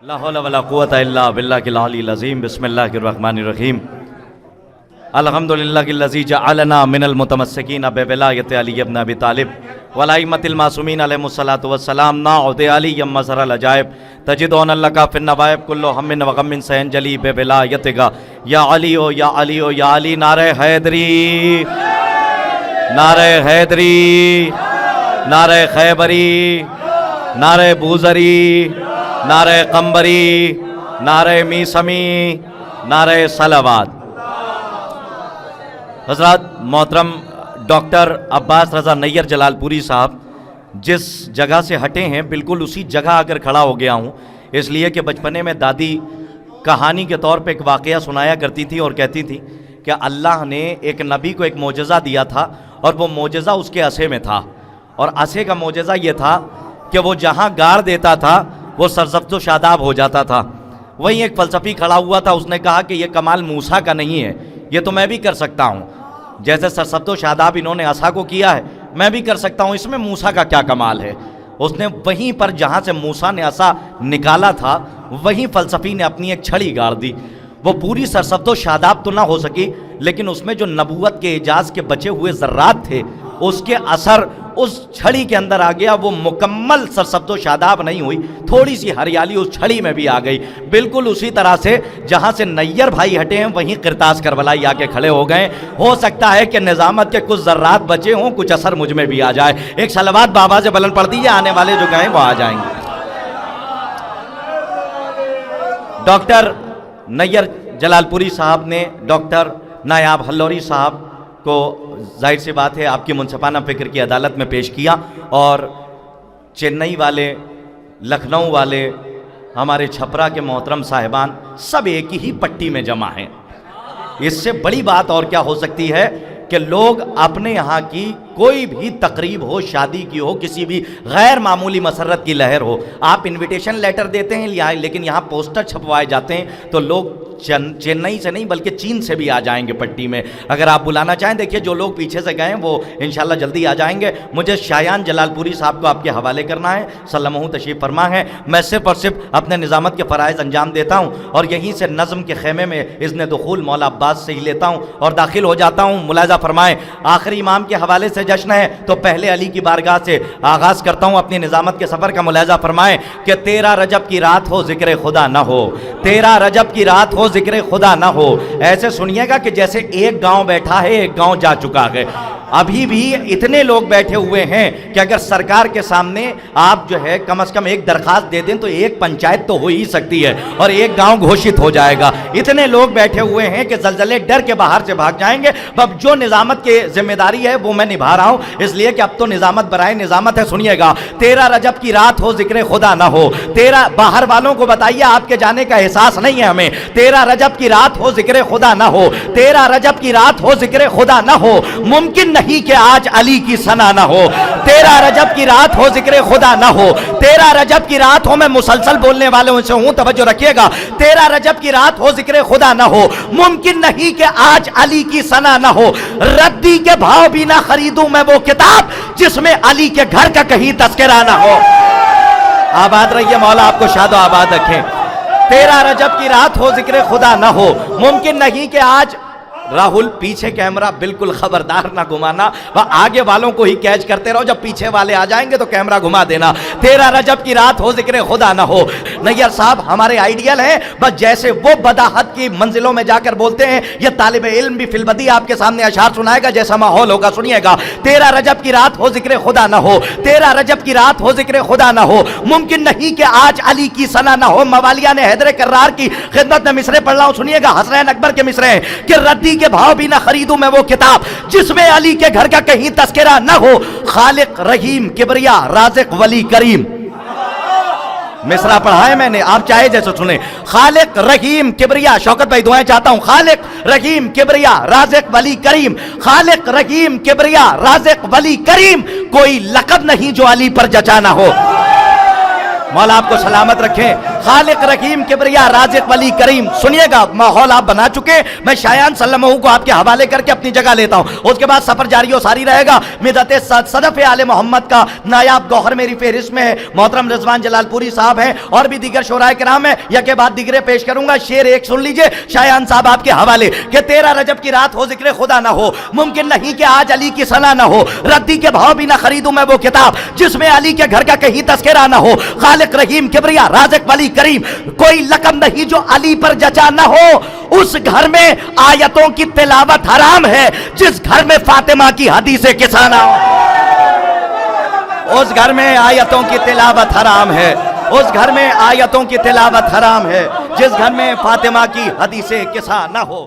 لا حول ولا قوة الا باللہ العلی العظیم بسم اللہ الرحمن الرحیم الحمدللہ الذی جعلنا من المتمسکین بولایت علی ابن ابی طالب والائمۃ المعصومین علیہم الصلاۃ والسلام نعود علی مظہر العجائب تجدون لک فی النوائب کل ہم وغم سینجلی بولایتک یا علی یا علی یا علی نعرہ حیدری نعرہ حیدری نعرہ خیبری نعرہ بوزری نعرہ قمبری نعرہ میسمی نعرہ صلوات۔ حضرات محترم ڈاکٹر عباس رضا نیّر جلال پوری صاحب جس جگہ سے ہٹے ہیں بالکل اسی جگہ آ کر کھڑا ہو گیا ہوں، اس لیے کہ بچپنے میں دادی کہانی کے طور پہ ایک واقعہ سنایا کرتی تھی اور کہتی تھی کہ اللہ نے ایک نبی کو ایک معجزہ دیا تھا اور وہ معجزہ اس کے عصے میں تھا، اور عصے کا معجزہ یہ تھا کہ وہ جہاں گاڑ دیتا تھا وہ سرسبز و شاداب ہو جاتا تھا۔ وہیں ایک فلسفی کھڑا ہوا تھا، اس نے کہا کہ یہ کمال موسیٰ کا نہیں ہے، یہ تو میں بھی کر سکتا ہوں، جیسے سرسبز و شاداب انہوں نے عصا کو کیا ہے میں بھی کر سکتا ہوں، اس میں موسیٰ کا کیا کمال ہے۔ اس نے وہیں پر جہاں سے موسیٰ نے عصا نکالا تھا وہیں فلسفی نے اپنی ایک چھڑی گاڑ دی۔ وہ پوری سرسبز و شاداب تو نہ ہو سکی لیکن اس میں جو نبوت کے اعجاز کے بچے ہوئے ذرات تھے اس کے اثر اس چھڑی کے اندر آ گیا، وہ مکمل سرسبز و شاداب نہیں ہوئی، تھوڑی سی ہریالی اس چھڑی میں بھی آ گئی۔ بالکل اسی طرح سے جہاں سے نیّر بھائی ہٹے ہیں وہیں قرطاس کربلائی آ کے کھڑے ہو گئے۔ ہو سکتا ہے کہ نظامت کے کچھ ذرات بچے ہوں، کچھ اثر مجھ میں بھی آ جائے۔ ایک صلوات بابا سے بلند پڑھ دیجیے، آنے والے جو گئے وہ آ جائیں گے۔ ڈاکٹر نیّر جلال پوری صاحب نے ڈاکٹر نایاب ہلوری صاحب کو ظاہر سی بات ہے آپ کی منصفانہ فکر کی عدالت میں پیش کیا، اور چنئی والے، لکھنؤ والے، ہمارے چھپرا کے محترم صاحبان سب ایک ہی پٹی میں جمع ہیں۔ اس سے بڑی بات اور کیا ہو سکتی ہے کہ لوگ اپنے یہاں کی کوئی بھی تقریب ہو، شادی کی ہو، کسی بھی غیر معمولی مسرت کی لہر ہو، آپ انویٹیشن لیٹر دیتے ہیں لیکن یہاں پوسٹر چھپوائے جاتے ہیں تو لوگ چنئی سے نہیں بلکہ چین سے بھی آ جائیں گے پٹی میں۔ اگر آپ بلانا چاہیں دیکھیے جو لوگ پیچھے سے گئے ہیں وہ انشاءاللہ جلدی آ جائیں گے۔ مجھے شایان جلال پوری صاحب کو آپ کے حوالے کرنا ہے، سلمہ تشریف فرما ہے۔ میں صرف اور صرف اپنے نظامت کے فرائض انجام دیتا ہوں اور یہیں سے نظم کے خیمے میں اذن دخول مولا عباس سے ہی لیتا ہوں اور داخل ہو جاتا ہوں۔ ملاحظہ فرمائیں، آخری امام کے حوالے سے جشن ہے تو پہلے علی کی بارگاہ سے آغاز کرتا ہوں اپنی نظامت کے سفر کا۔ ملاحظہ فرمائیں کہ 13 رجب کی رات ہو ذکر خدا نہ ہو، 13 رجب کی رات ہو ذکر خدا نہ ہو۔ ایسے سنیے گا کہ جیسے ایک گاؤں بیٹھا ہے ایک گاؤں جا چکا ہے۔ ابھی بھی اتنے لوگ بیٹھے ہوئے ہیں کہ اگر سرکار کے سامنے آپ جو ہے کم از کم ایک درخواست دے دیں تو ایک پنچایت تو ہو ہی سکتی ہے اور ایک گاؤں گھوشت ہو جائے گا۔ اتنے لوگ بیٹھے ہوئے ہیں کہ زلزلے ڈر کے باہر سے بھاگ جائیں گے۔ اب جو نظامت کی ذمہ داری ہے وہ میں نبھا رہا ہوں، اس لیے کہ اب تو نظامت برائے نظامت ہے۔ سنیے گا، 13 رجب کی رات ہو ذکر خدا نہ ہو۔ 13 باہر والوں کو بتائیے آپ کے جانے کا احساس نہیں ہے ہمیں۔ 13 رجب کی رات ہو ذکر خدا نہ ہو، 13 رجب کی رات ہو ذکر خدا نہ ہو، ممکن نہیں کہ آج علی کی ثنا نہ ہو۔ 13 رجب کی رات ہو ذکر خدا نہ ہو، 13 رجب کی رات ہو، میں مسلسل بولنے والوں سے ہوں توجہ رکھیے گا، 13 رجب کی رات ہو ذکر خدا نہ ہو، ممکن نہیں کہ آج علی کی ثنا نہ ہو۔ ردی کے بھاؤ بھی نہ خریدوں میں وہ کتاب جس میں علی کے گھر کا کہیں تذکرہ نہ ہو۔ آباد رہیے، مولا آپ کو شاد و آباد رکھیں۔ 13 رجب کی رات ہو ذکر خدا نہ ہو، ممکن نہیں کہ آج راہل پیچھے کیمرہ بالکل خبردار نہ گھمانا، وہ آگے والوں کو ہی کیچ کرتے رہو، جب پیچھے والے آ جائیں گے تو کیمرہ گھما دینا۔ 13 رجب کی رات ہو ذکر خدا نہ ہو۔ نیّر صاحب ہمارے آئیڈیل ہیں، بس جیسے وہ بداحت کی منزلوں میں جا کر بولتے ہیں یہ طالب علم بھی فی البدی آپ کے سامنے اشعار سنائے گا جیسا ماحول ہوگا۔ سنیے گا، 13 رجب کی رات ہو ذکر خدا نہ ہو، 13 رجب کی رات ہو ذکر خدا نہ ہو، ممکن نہیں کہ آج علی کی ثنا نہ ہو۔ موالیان حیدر کرار کی خدمت میں مصرے پڑھ رہا ہوں، سنیے گا، حسنین اکبر کے مصرے ہیں کہ ردی کے بھاؤ بھی نہ خریدوں میں وہ کتاب جس میں علی کے گھر کا کہیں تذکرہ نہ ہو۔ خالق رحیم کبریا رازق ولی کریم، مصرع پڑھا ہے میں نے، آپ چاہے جیسے سنیں۔ خالق رحیم کبریا، شوکت بھائی دعائیں چاہتا ہوں، خالق رحیم کبریا رازق ولی کریم، خالق رحیم کبریا رازق ولی کریم، کوئی لقب نہیں جو علی پر جچا نہ ہو۔ مولا آپ کو سلامت رکھیں. خالق رحیم کبریا رازق ولی کریم. سنیے گا ماحول آپ بنا چکے, میں شایان سلمہ کو آپ کے حوالے کر کے اپنی جگہ لیتا ہوں, اس کے بعد سفر جاری و ساری رہے گا. مدت صدف آل محمد کا نایاب گوہر میری فہرست میں ہے. محترم رضوان جلال پوری صاحب ہیں اور بھی دیگر شعراء کرام ہیں, یکے بعد دیگرے پیش کروں گا. شعر ایک سن لیجئے شایان صاحب آپ کے حوالے کہ 13 رجب کی رات ہو ذکر خدا نہ ہو, ممکن نہیں کہ آج علی کی ثنا نہ ہو, ردی کے بھاؤ بھی نہ خریدوں میں وہ کتاب جس میں علی کے گھر کا کہیں تذکرہ نہ ہو. خالق رحیم کبریا رازق ولی کریم, کوئی لقب نہیں جو علی پر جچا نہ ہو. اس گھر میں آیتوں کی تلاوت حرام ہے جس گھر میں فاطمہ کی حدیث قصہ نہ ہو. اس گھر میں آیتوں کی تلاوت حرام ہے, اس گھر میں آیتوں کی تلاوت حرام ہے جس گھر میں فاطمہ کی حدیث قصہ نہ ہو.